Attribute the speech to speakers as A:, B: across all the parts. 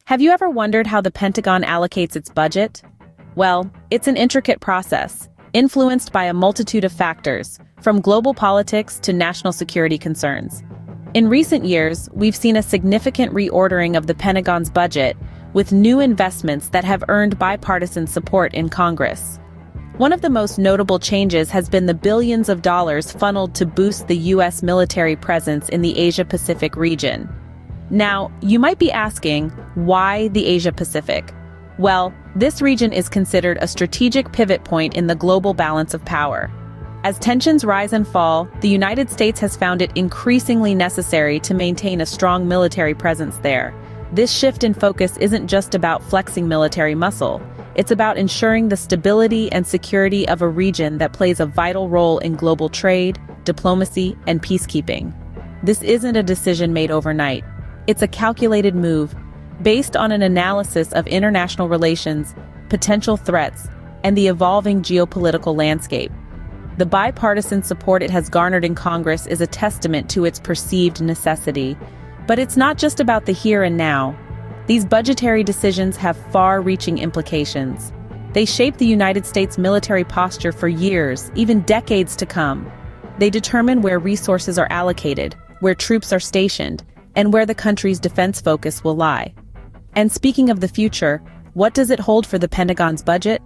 A: Have you ever wondered how the Pentagon allocates its budget? Well, it's an intricate process, influenced by a multitude of factors, from global politics to national security concerns. In recent years, we've seen a significant reordering of the Pentagon's budget, with new investments that have earned bipartisan support in Congress. One of the most notable changes has been the billions of dollars funneled to boost the U.S. military presence in the Asia-Pacific region. Now, you might be asking, why the Asia-Pacific? Well, this region is considered a strategic pivot point in the global balance of power. As tensions rise and fall, the United States has found it increasingly necessary to maintain a strong military presence there. This shift in focus isn't just about flexing military muscle. It's about ensuring the stability and security of a region that plays a vital role in global trade, diplomacy, and peacekeeping. This isn't a decision made overnight. It's a calculated move, based on an analysis of international relations, potential threats, and the evolving geopolitical landscape. The bipartisan support it has garnered in Congress is a testament to its perceived necessity. But it's not just about the here and now. These budgetary decisions have far-reaching implications. They shape the United States military posture for years, even decades to come. They determine where resources are allocated, where troops are stationed, and where the country's defense focus will lie. And speaking of the future, what does it hold for the Pentagon's budget?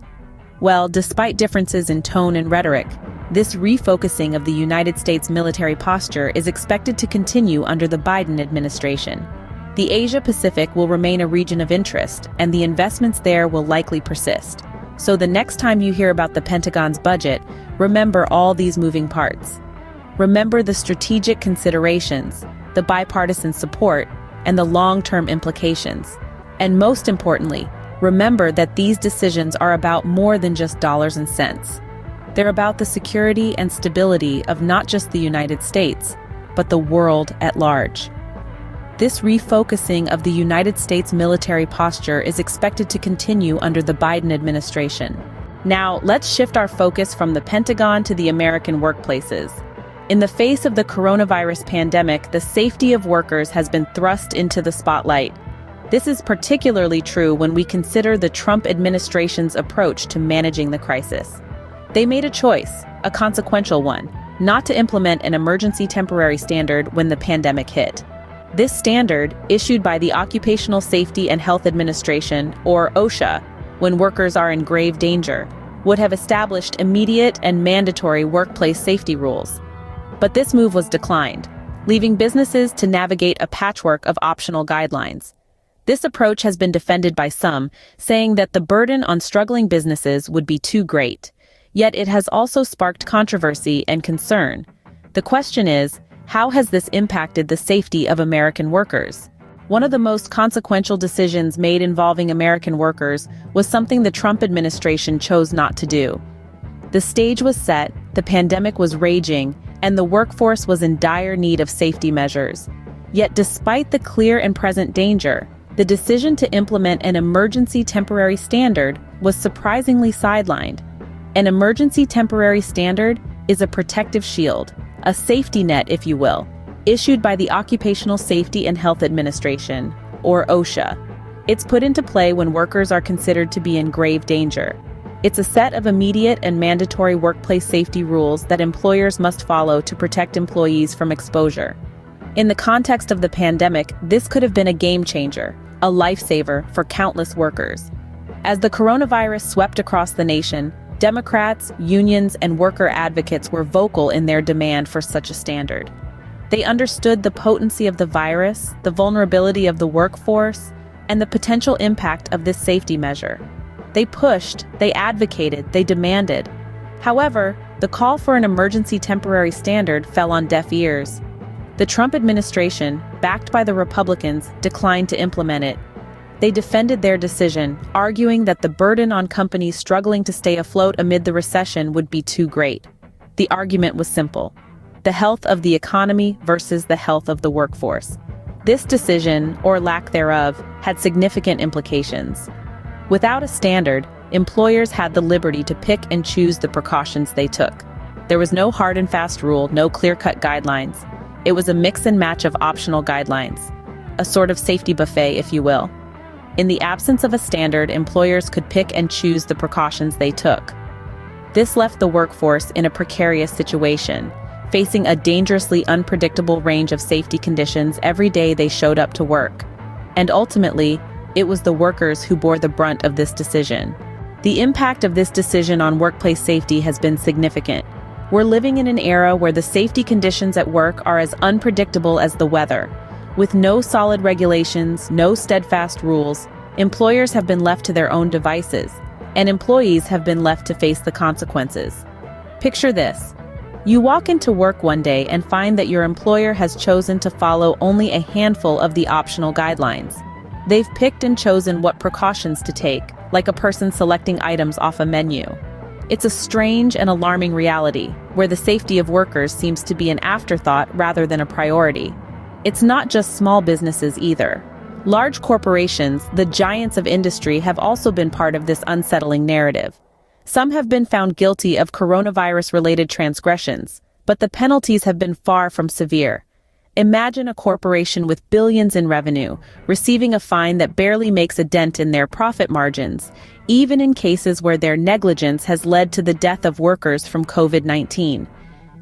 A: Well, despite differences in tone and rhetoric, this refocusing of the United States military posture is expected to continue under the Biden administration. The Asia-Pacific will remain a region of interest, and the investments there will likely persist. So the next time you hear about the Pentagon's budget, remember all these moving parts. Remember the strategic considerations, the bipartisan support, and the long-term implications. And most importantly, remember that these decisions are about more than just dollars and cents. They're about the security and stability of not just the United States, but the world at large. This refocusing of the United States military posture is expected to continue under the Biden administration. Now, let's shift our focus from the Pentagon to the American workplaces. In the face of the coronavirus pandemic, the safety of workers has been thrust into the spotlight. This is particularly true when we consider the Trump administration's approach to managing the crisis. They made a choice, a consequential one, not to implement an emergency temporary standard when the pandemic hit. This standard, issued by the Occupational Safety and Health Administration, or OSHA, when workers are in grave danger, would have established immediate and mandatory workplace safety rules. But this move was declined, leaving businesses to navigate a patchwork of optional guidelines. This approach has been defended by some, saying that the burden on struggling businesses would be too great. Yet it has also sparked controversy and concern. The question is, how has this impacted the safety of American workers? One of the most consequential decisions made involving American workers was something the Trump administration chose not to do. The stage was set, the pandemic was raging, and the workforce was in dire need of safety measures. Yet despite the clear and present danger, the decision to implement an emergency temporary standard was surprisingly sidelined. An emergency temporary standard is a protective shield, a safety net, if you will, issued by the Occupational Safety and Health Administration, or OSHA. It's put into play when workers are considered to be in grave danger. It's a set of immediate and mandatory workplace safety rules that employers must follow to protect employees from exposure. In the context of the pandemic, this could have been a game changer, a lifesaver for countless workers. As the coronavirus swept across the nation, Democrats, unions, and worker advocates were vocal in their demand for such a standard. They understood the potency of the virus, the vulnerability of the workforce, and the potential impact of this safety measure. They pushed, they advocated, they demanded. However, the call for an emergency temporary standard fell on deaf ears. The Trump administration, backed by the Republicans, declined to implement it. They defended their decision, arguing that the burden on companies struggling to stay afloat amid the recession would be too great. The argument was simple: the health of the economy versus the health of the workforce. This decision, or lack thereof, had significant implications. Without a standard, employers had the liberty to pick and choose the precautions they took. There was no hard and fast rule, no clear-cut guidelines. It was a mix and match of optional guidelines, a sort of safety buffet, if you will. In the absence of a standard, employers could pick and choose the precautions they took. This left the workforce in a precarious situation, facing a dangerously unpredictable range of safety conditions every day they showed up to work. And ultimately, it was the workers who bore the brunt of this decision. The impact of this decision on workplace safety has been significant. We're living in an era where the safety conditions at work are as unpredictable as the weather. With no solid regulations, no steadfast rules, employers have been left to their own devices, and employees have been left to face the consequences. Picture this. You walk into work one day and find that your employer has chosen to follow only a handful of the optional guidelines. They've picked and chosen what precautions to take, like a person selecting items off a menu. It's a strange and alarming reality, where the safety of workers seems to be an afterthought rather than a priority. It's not just small businesses either. Large corporations, the giants of industry, have also been part of this unsettling narrative. Some have been found guilty of coronavirus-related transgressions, but the penalties have been far from severe. Imagine a corporation with billions in revenue receiving a fine that barely makes a dent in their profit margins, even in cases where their negligence has led to the death of workers from COVID-19.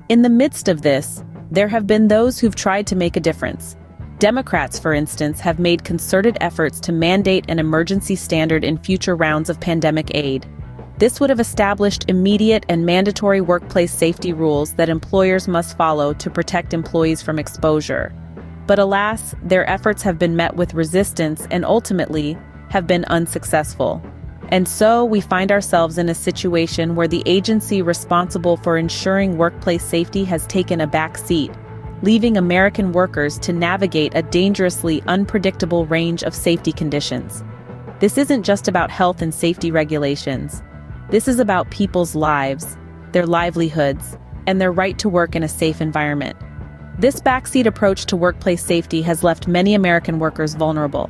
A: In the midst of this, there have been those who've tried to make a difference. Democrats, for instance, have made concerted efforts to mandate an emergency standard in future rounds of pandemic aid. This would have established immediate and mandatory workplace safety rules that employers must follow to protect employees from exposure. But alas, their efforts have been met with resistance and ultimately have been unsuccessful. And so we find ourselves in a situation where the agency responsible for ensuring workplace safety has taken a back seat, leaving American workers to navigate a dangerously unpredictable range of safety conditions. This isn't just about health and safety regulations. This is about people's lives, their livelihoods, and their right to work in a safe environment. This backseat approach to workplace safety has left many American workers vulnerable.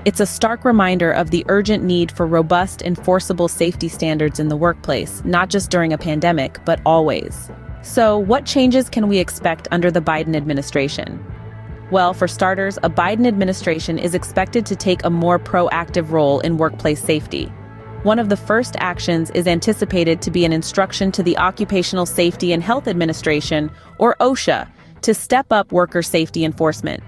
A: It's a stark reminder of the urgent need for robust, enforceable safety standards in the workplace, not just during a pandemic, but always. So, what changes can we expect under the Biden administration? Well, for starters, a Biden administration is expected to take a more proactive role in workplace safety. One of the first actions is anticipated to be an instruction to the Occupational Safety and Health Administration, or OSHA, to step up worker safety enforcement.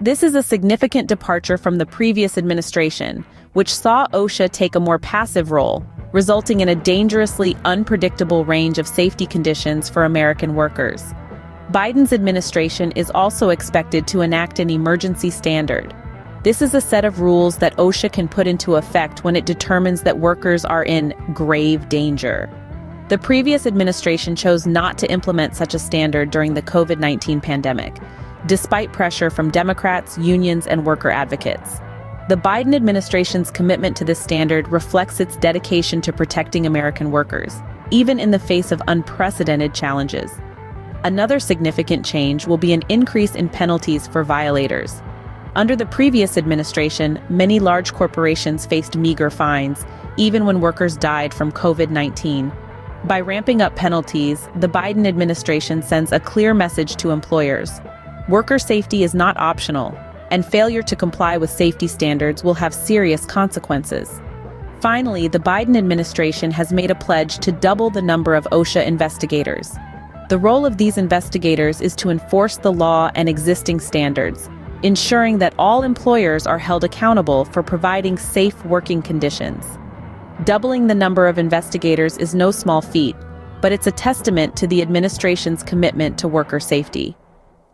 A: This is a significant departure from the previous administration, which saw OSHA take a more passive role, resulting in a dangerously unpredictable range of safety conditions for American workers. Biden's administration is also expected to enact an emergency standard. This is a set of rules that OSHA can put into effect when it determines that workers are in grave danger. The previous administration chose not to implement such a standard during the COVID-19 pandemic, despite pressure from Democrats, unions, and worker advocates. The Biden administration's commitment to this standard reflects its dedication to protecting American workers, even in the face of unprecedented challenges. Another significant change will be an increase in penalties for violators. Under the previous administration, many large corporations faced meager fines, even when workers died from COVID-19. By ramping up penalties, the Biden administration sends a clear message to employers. Worker safety is not optional, and failure to comply with safety standards will have serious consequences. Finally, the Biden administration has made a pledge to double the number of OSHA investigators. The role of these investigators is to enforce the law and existing standards, ensuring that all employers are held accountable for providing safe working conditions. Doubling the number of investigators is no small feat, but it's a testament to the administration's commitment to worker safety.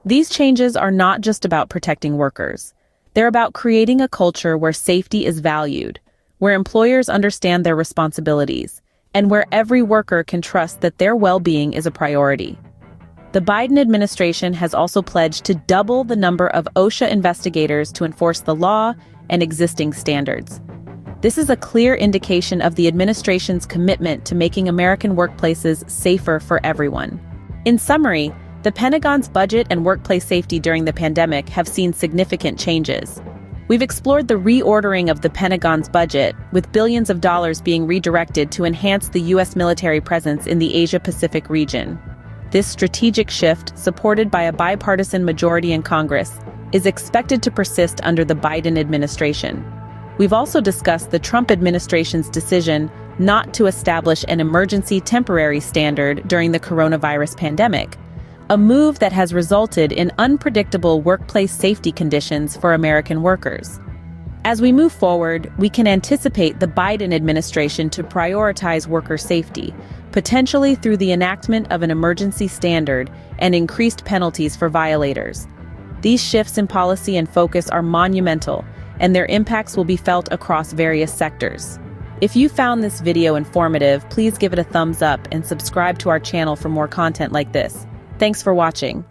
A: These changes are not just about protecting workers. They're about creating a culture where safety is valued, where employers understand their responsibilities, and where every worker can trust that their well-being is a priority. The Biden administration has also pledged to double the number of OSHA investigators to enforce the law and existing standards. This is a clear indication of the administration's commitment to making American workplaces safer for everyone. In summary, the Pentagon's budget and workplace safety during the pandemic have seen significant changes. We've explored the reordering of the Pentagon's budget, with billions of dollars being redirected to enhance the U.S. military presence in the Asia-Pacific region. This strategic shift, supported by a bipartisan majority in Congress, is expected to persist under the Biden administration. We've also discussed the Trump administration's decision not to establish an emergency temporary standard during the coronavirus pandemic, a move that has resulted in unpredictable workplace safety conditions for American workers. As we move forward, we can anticipate the Biden administration to prioritize worker safety, potentially through the enactment of an emergency standard and increased penalties for violators. These shifts in policy and focus are monumental, and their impacts will be felt across various sectors. If you found this video informative, please give it a thumbs up and subscribe to our channel for more content like this. Thanks for watching.